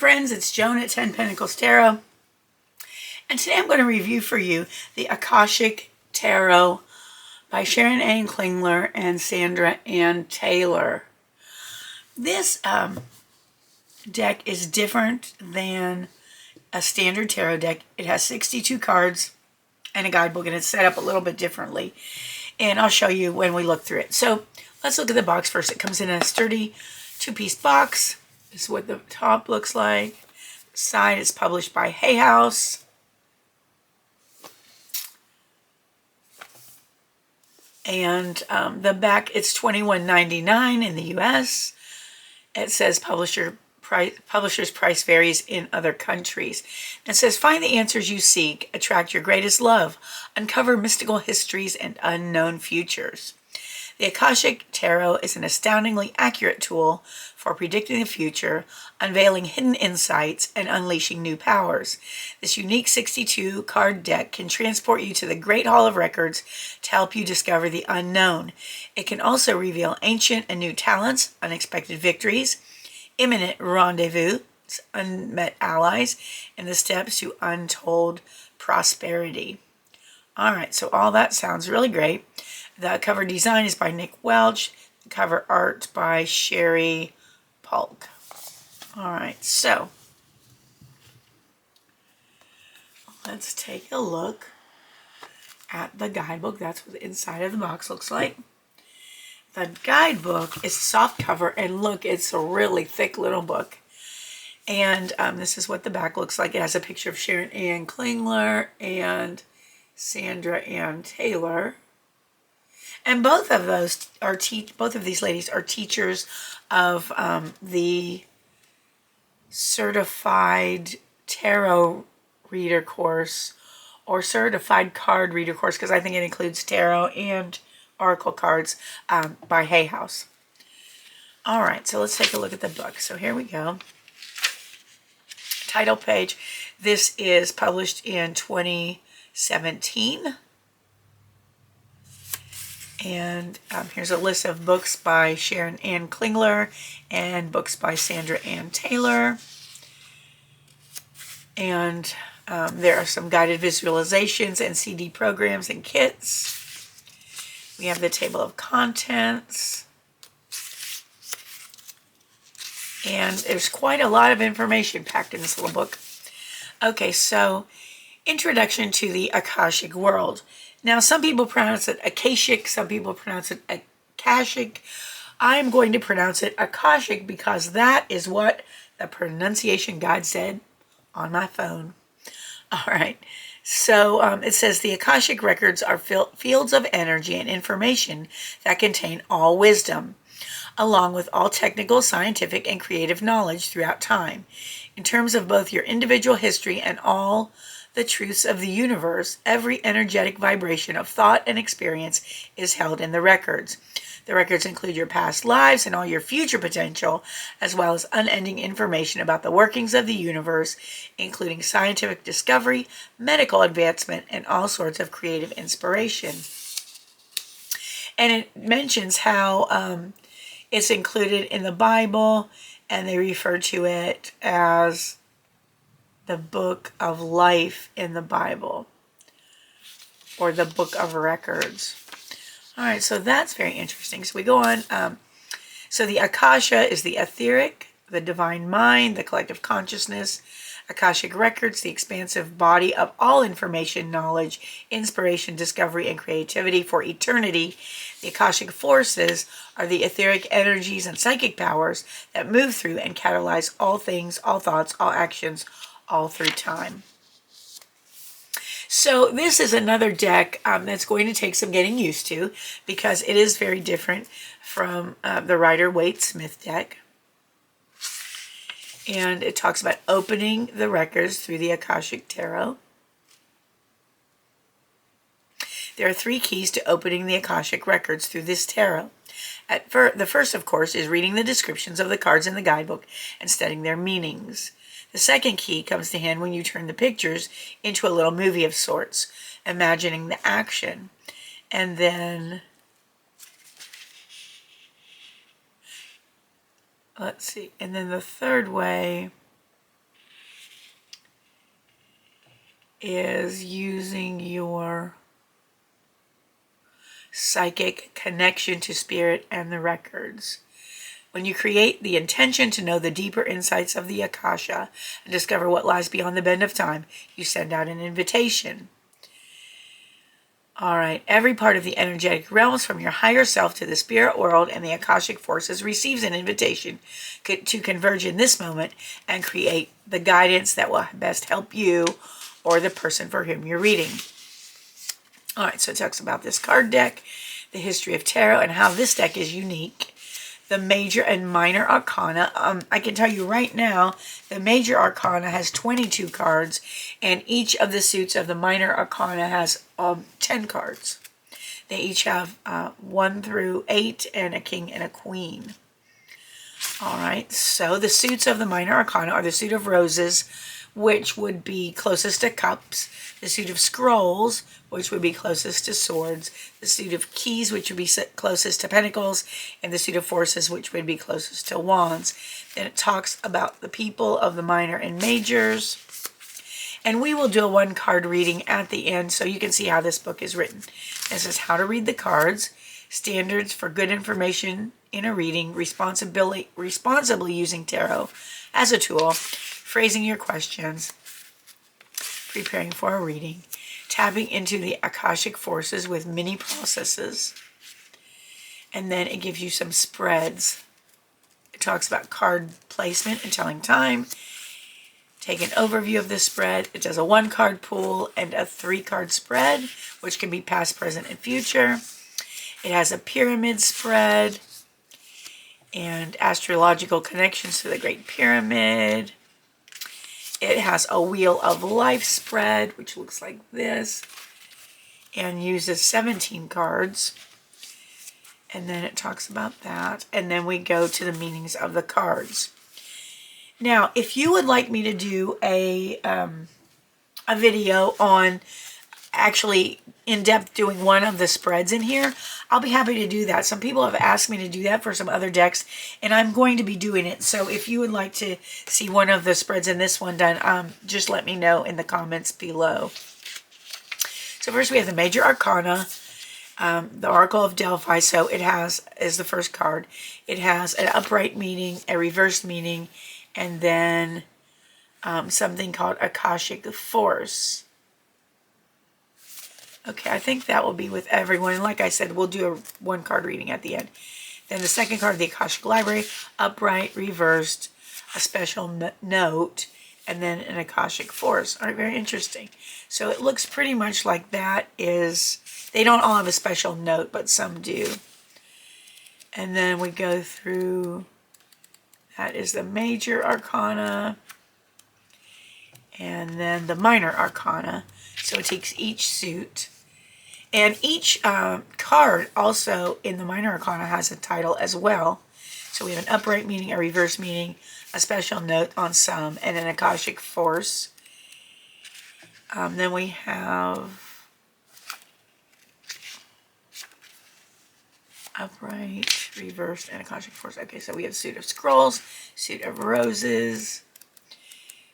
Friends, it's Joan at 10 Pentacles Tarot, and today I'm going to review for you the Akashic Tarot by Sharon Ann Klingler and Sandra Ann Taylor. This deck is different than a standard tarot deck. It has 62 cards and a guidebook, and it's set up a little bit differently, and I'll show you when we look through it. So let's look at the box first. It comes in a sturdy two-piece box. This is what the top looks like. The side is published by Hay House. And the back, it's $21.99 in the US. It says publisher's price varies in other countries. And it says, find the answers you seek, attract your greatest love, uncover mystical histories and unknown futures. The Akashic Tarot is an astoundingly accurate tool for predicting the future, unveiling hidden insights, and unleashing new powers. This unique 62-card deck can transport you to the Great Hall of Records to help you discover the unknown. It can also reveal ancient and new talents, unexpected victories, imminent rendezvous, unmet allies, and the steps to untold prosperity. All right, so all that sounds really great. The cover design is by Nick Welch. The cover art by Sherry Polk. All right, so let's take a look at the guidebook. That's what the inside of the box looks like. The guidebook is a soft cover, and look, it's a really thick little book. And this is what the back looks like. It has a picture of Sharon Ann Klingler and Sandra Ann Taylor. And both of those are both of these ladies are teachers of the certified tarot reader course or certified card reader course, because I think it includes tarot and oracle cards by Hay House. All right, so let's take a look at the book. So here we go. Title page. This is published in 2017. And here's a list of books by Sharon Ann Klingler and books by Sandra Ann Taylor. And there are some guided visualizations and CD programs and kits. We have the table of contents. And there's quite a lot of information packed in this little book. Okay, so introduction to the Akashic world. Now, some people pronounce it AKASHIC, some people pronounce it AKASHIC. I'm going to pronounce it AKASHIC because that is what the pronunciation guide said on my phone. All right, so it says the Akashic records are fields of energy and information that contain all wisdom, along with all technical, scientific, and creative knowledge throughout time. In terms of both your individual history and all the truths of the universe, every energetic vibration of thought and experience is held in the records. The records include your past lives and all your future potential, as well as unending information about the workings of the universe, including scientific discovery, medical advancement, and all sorts of creative inspiration. And it mentions how it's included in the Bible, and they refer to it as the book of life in the Bible, or the book of records. All right, so that's very interesting. So we go on. So the Akasha is the etheric, the divine mind, the collective consciousness. Akashic records, the expansive body of all information, knowledge, inspiration, discovery, and creativity for eternity. The Akashic forces are the etheric energies and psychic powers that move through and catalyze all things, all thoughts, all actions, all through time. So this is another deck that's going to take some getting used to because it is very different from the Rider-Waite-Smith deck. And it talks about opening the records through the Akashic Tarot. There are 3 keys to opening the Akashic records through this tarot. The first, of course, is reading the descriptions of the cards in the guidebook and studying their meanings. The second key comes to hand when you turn the pictures into a little movie of sorts, imagining the action. And then, let's see, and then the third way is using your psychic connection to spirit and the records. When you create the intention to know the deeper insights of the Akasha and discover what lies beyond the bend of time, you send out an invitation. All right, every part of the energetic realms from your higher self to the spirit world and the Akashic forces receives an invitation to converge in this moment and create the guidance that will best help you or the person for whom you're reading. All right, so it talks about this card deck, the history of tarot, and how this deck is unique. The major and minor arcana. I can tell you right now, the major arcana has 22 cards, and each of the suits of the minor arcana has 10 cards. They each have 1 through 8 and a king and a queen. All right, so the suits of the minor arcana are the suit of roses, which would be closest to cups, the suit of scrolls, which would be closest to swords, the suit of keys, which would be closest to pentacles, and the suit of forces, which would be closest to wands. Then it talks about the people of the minor and majors. And we will do a 1-card reading at the end so you can see how this book is written. This is how to read the cards, standards for good information in a reading, responsibly using tarot as a tool, phrasing your questions, preparing for a reading, tapping into the Akashic forces with mini processes, and then it gives you some spreads. It talks about card placement and telling time. Take an overview of this spread. It does a 1-card pool and a 3-card spread, which can be past, present, and future. It has a pyramid spread and astrological connections to the Great Pyramid. It has a Wheel of Life spread, which looks like this, and uses 17 cards. And then it talks about that. And then we go to the meanings of the cards. Now, if you would like me to do a video on actually in-depth doing one of the spreads in here, I'll be happy to do that. Some people have asked me to do that for some other decks, and I'm going to be doing it. So if you would like to see one of the spreads in this one done, just let me know in the comments below. So first we have the Major Arcana, the Oracle of Delphi. So it is the first card. It has an upright meaning, a reversed meaning, and then something called Akashic Force. Okay, I think that will be with everyone. And like I said, we'll do a 1-card reading at the end. Then the second card, the Akashic Library, upright, reversed, a special note, and then an Akashic Force. All right, very interesting. So it looks pretty much like that is, they don't all have a special note, but some do. And then we go through, that is the Major Arcana, and then the Minor Arcana. So it takes each suit. And each card also in the Minor Arcana has a title as well. So we have an upright meaning, a reverse meaning, a special note on some, and an Akashic Force. Then we have upright, reversed, and Akashic Force. Okay, so we have suit of scrolls, suit of roses,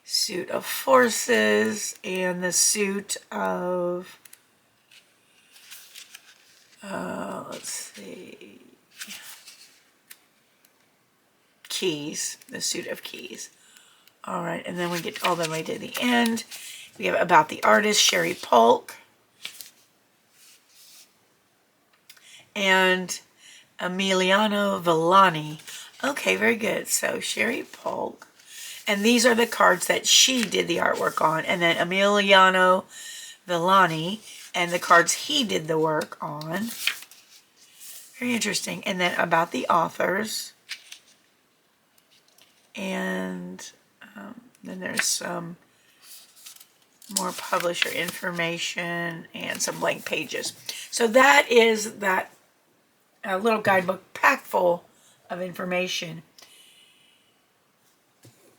suit of forces, and the suit of, let's see, keys, the suit of keys. All right, and then we get all the way to the end. We have about the artist, Sherry Polk, and Emiliano Villani. Okay, very good. So Sherry Polk. And these are the cards that she did the artwork on. And then Emiliano Villani, and the cards he did the work on. Very interesting. And then about the authors. And then there's some more publisher information and some blank pages. So that is that little guidebook packed full of information.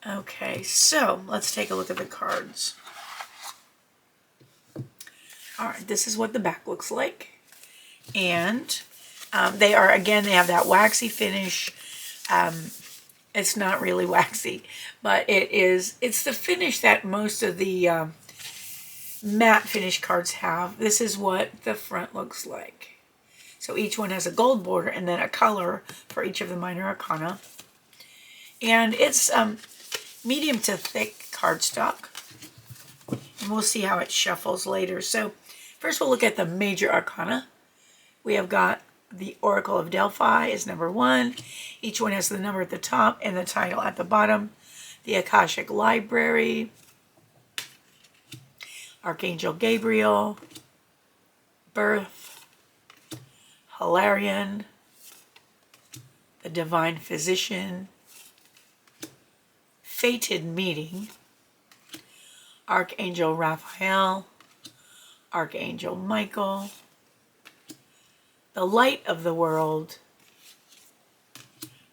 Okay, so let's take a look at the cards. All right, this is what the back looks like. And they have that waxy finish. It's not really waxy, but it's the finish that most of the matte finish cards have. This is what the front looks like. So each one has a gold border and then a color for each of the minor arcana. And it's medium to thick cardstock. And we'll see how it shuffles later. So first we'll look at the major arcana. We have got the Oracle of Delphi is number 1. Each one has the number at the top and the title at the bottom. The Akashic Library, Archangel Gabriel, Birth, Hilarion, the Divine Physician, Fated Meeting, Archangel Raphael, Archangel Michael, the Light of the World,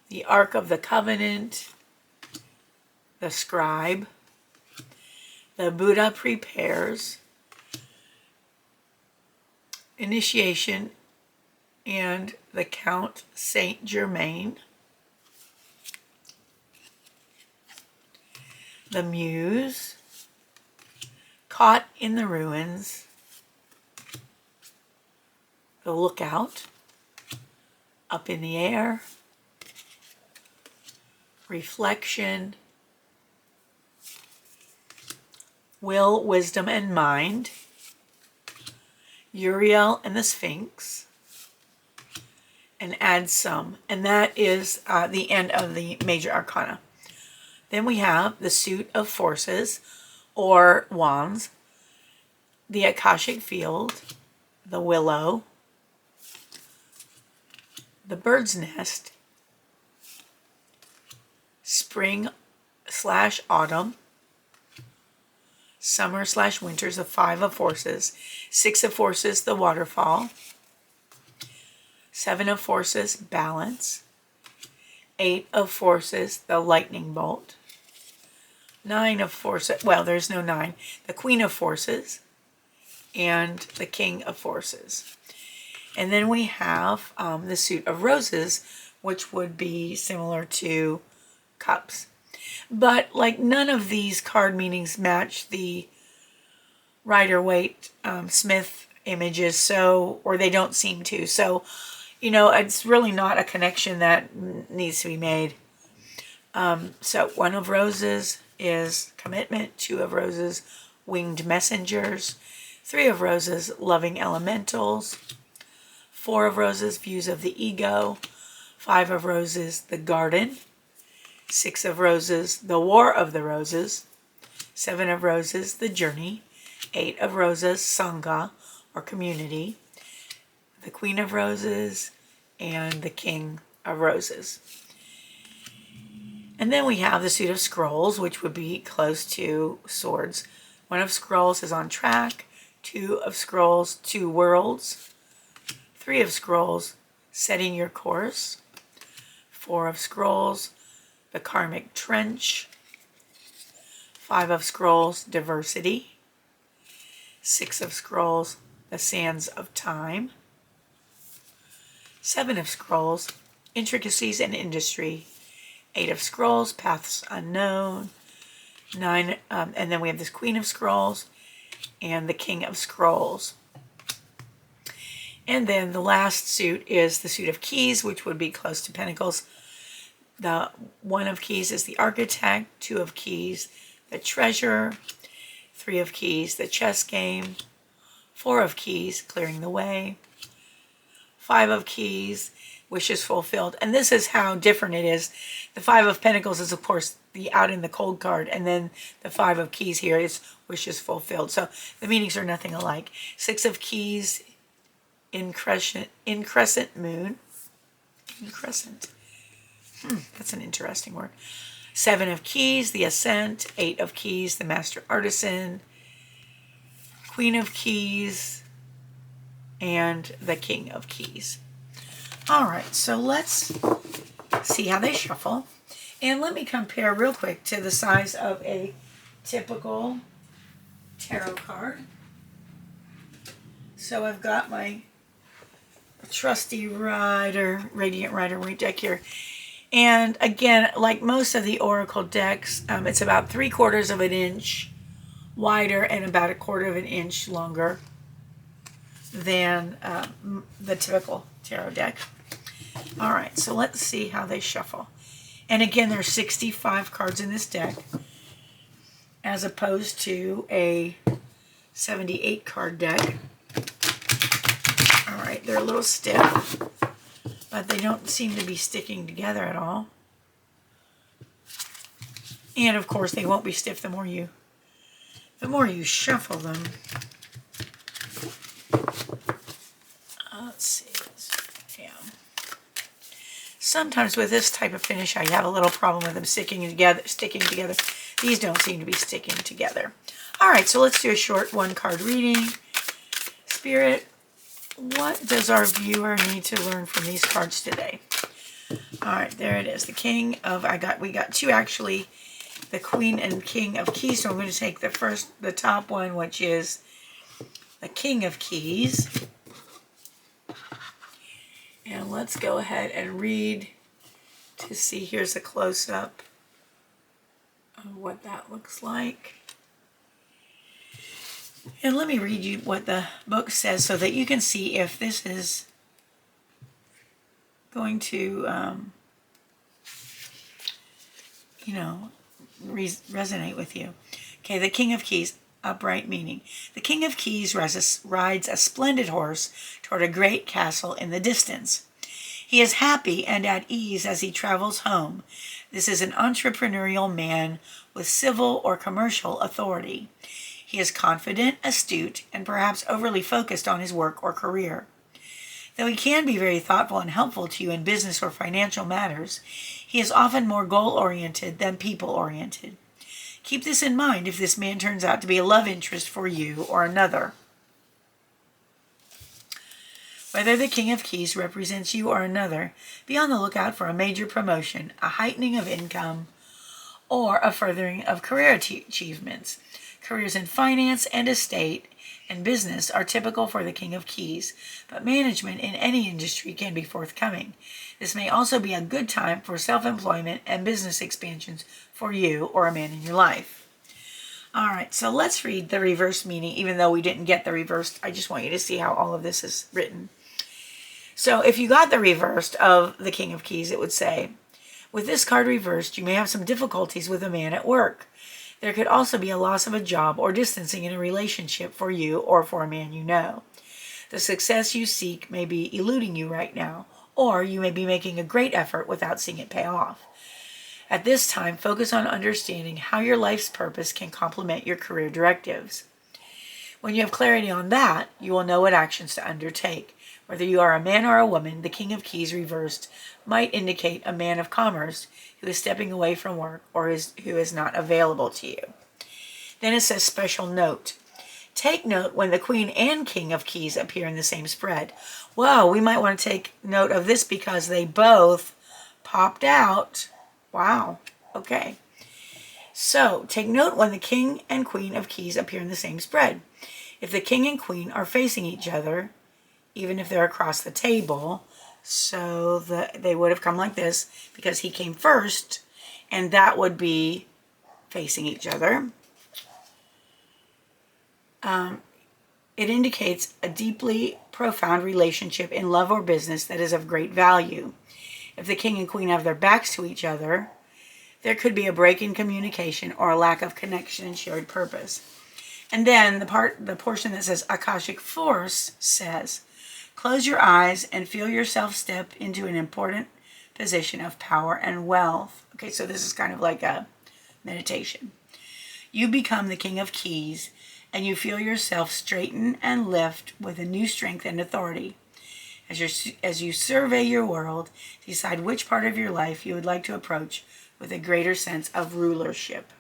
the Ark of the Covenant, the Scribe, the Buddha Prepares, Initiation, and the Count Saint Germain, the Muse, Caught in the Ruins, the Lookout, Up in the Air, Reflection, Will, Wisdom, and Mind, Uriel and the Sphinx, and Add Some. And that is the end of the major arcana. Then we have the Suit of Forces, or Wands, the Akashic Field, the Willow, the Bird's Nest, Spring/Autumn, Summer/Winter's the 5 of Forces, 6 of Forces, the Waterfall, 7 of Forces, Balance, 8 of Forces, the Lightning Bolt, 9 of Forces, well, there's no 9, the Queen of Forces, and the King of Forces. And then we have the Suit of Roses, which would be similar to Cups. But like none of these card meanings match the Rider-Waite Smith images, so, or they don't seem to. So, you know, it's really not a connection that needs to be made. So 1 of Roses is Commitment, 2 of Roses, Winged Messengers, 3 of Roses, Loving Elementals, 4 of Roses, Views of the Ego, 5 of Roses, The Garden, 6 of Roses, The War of the Roses, 7 of Roses, The Journey, 8 of Roses, Sangha, or Community, the Queen of Roses, and the King of Roses. And then we have the Suit of Scrolls, which would be close to Swords. 1 of Scrolls is On Track, 2 of Scrolls, Two Worlds, 3 of Scrolls, Setting Your Course, 4 of Scrolls, The Karmic Trench, 5 of Scrolls, Diversity, 6 of Scrolls, The Sands of Time, 7 of Scrolls, Intricacies and Industry, 8 of Scrolls, Paths Unknown, 9, and then we have this Queen of Scrolls and the King of Scrolls. And then the last suit is the Suit of Keys, which would be close to Pentacles. The 1 of Keys is the Architect, 2 of Keys, the Treasure, 3 of Keys, the Chess Game, 4 of Keys, Clearing the Way, 5 of Keys, Wishes Fulfilled. And this is how different it is. The 5 of Pentacles is, of course, the Out in the Cold card, and then the 5 of Keys here is Wishes Fulfilled. So the meanings are nothing alike. 6 of Keys, in crescent moon. In crescent. That's an interesting word. 7 of Keys, the Ascent. 8 of Keys, the Master Artisan. Queen of Keys, and the King of Keys. All right, so let's see how they shuffle. And let me compare real quick to the size of a typical tarot card. So I've got my trusty Radiant Rider-Waite deck here. And again, like most of the Oracle decks, it's about 3/4 of an inch wider and about 1/4 of an inch longer than the typical tarot deck. All right, so let's see how they shuffle. And again, there's 65 cards in this deck, as opposed to a 78 card deck. All right, they're a little stiff, but they don't seem to be sticking together at all. And of course, they won't be stiff the more you shuffle them. Let's see. Yeah. Sometimes with this type of finish, I have a little problem with them sticking together. These don't seem to be sticking together. All right, so let's do a short one-card reading. Spirit, what does our viewer need to learn from these cards today? All right, there it is. The King of, we got two actually, the Queen and King of Keys. So I'm going to take the top one, which is the King of Keys. And let's go ahead and read to see. Here's a close-up of what that looks like. And let me read you what the book says so that you can see if this is going to, resonate with you. Okay, the King of Keys, upright meaning. The King of Keys rides a splendid horse toward a great castle in the distance. He is happy and at ease as he travels home. This is an entrepreneurial man with civil or commercial authority. He is confident, astute, and perhaps overly focused on his work or career. Though he can be very thoughtful and helpful to you in business or financial matters, he is often more goal-oriented than people-oriented. Keep this in mind if this man turns out to be a love interest for you or another. Whether the King of Keys represents you or another, be on the lookout for a major promotion, a heightening of income, or a furthering of career achievements. Careers in finance and estate and business are typical for the King of Keys, but management in any industry can be forthcoming. This may also be a good time for self-employment and business expansions for you or a man in your life. All right, so let's read the reverse meaning. Even though we didn't get the reversed, I just want you to see how all of this is written. So if you got the reversed of the King of Keys, it would say, with this card reversed, you may have some difficulties with a man at work. There could also be a loss of a job or distancing in a relationship for you or for a man you know. The success you seek may be eluding you right now, or you may be making a great effort without seeing it pay off. At this time, focus on understanding how your life's purpose can complement your career directives. When you have clarity on that, you will know what actions to undertake. Whether you are a man or a woman, the King of Keys reversed might indicate a man of commerce who is stepping away from work or who is not available to you. Then it says special note. Take note when the Queen and King of Keys appear in the same spread. Whoa, we might want to take note of this because they both popped out. Wow, okay. So, take note when the King and Queen of Keys appear in the same spread. If the King and Queen are facing each other, even if they're across the table, so they would have come like this because he came first, and that would be facing each other. It indicates a deeply profound relationship in love or business that is of great value. If the King and Queen have their backs to each other, there could be a break in communication or a lack of connection and shared purpose. And then the portion that says Akashic Force says, close your eyes and feel yourself step into an important position of power and wealth. Okay, so this is kind of like a meditation. You become the King of Keys, and you feel yourself straighten and lift with a new strength and authority. As you survey your world, decide which part of your life you would like to approach with a greater sense of rulership.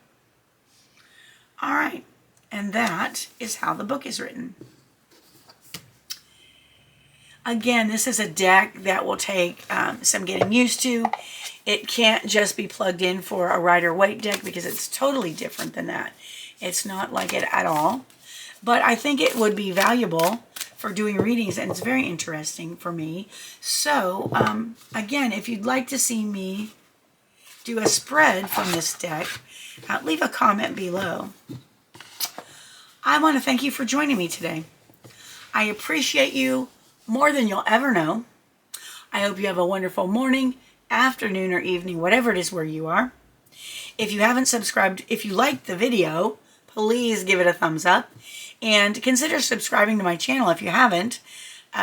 All right, and that is how the book is written. Again, this is a deck that will take some getting used to. It can't just be plugged in for a Rider-Waite deck because it's totally different than that. It's not like it at all. But I think it would be valuable for doing readings, and it's very interesting for me. So, again, if you'd like to see me do a spread from this deck, leave a comment below. I want to thank you for joining me today. I appreciate you more than you'll ever know. I hope you have a wonderful morning, afternoon, or evening, whatever it is where you are. If you haven't subscribed, if you liked the video, please give it a thumbs up and consider subscribing to my channel if you haven't,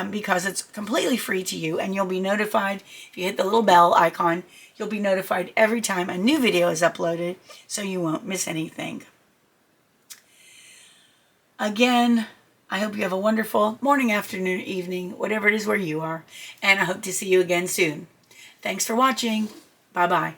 because it's completely free to you and you'll be notified. If you hit the little bell icon, you'll be notified every time a new video is uploaded, so you won't miss anything. Again, I hope you have a wonderful morning, afternoon, evening, whatever it is where you are, and I hope to see you again soon. Thanks for watching. Bye-bye.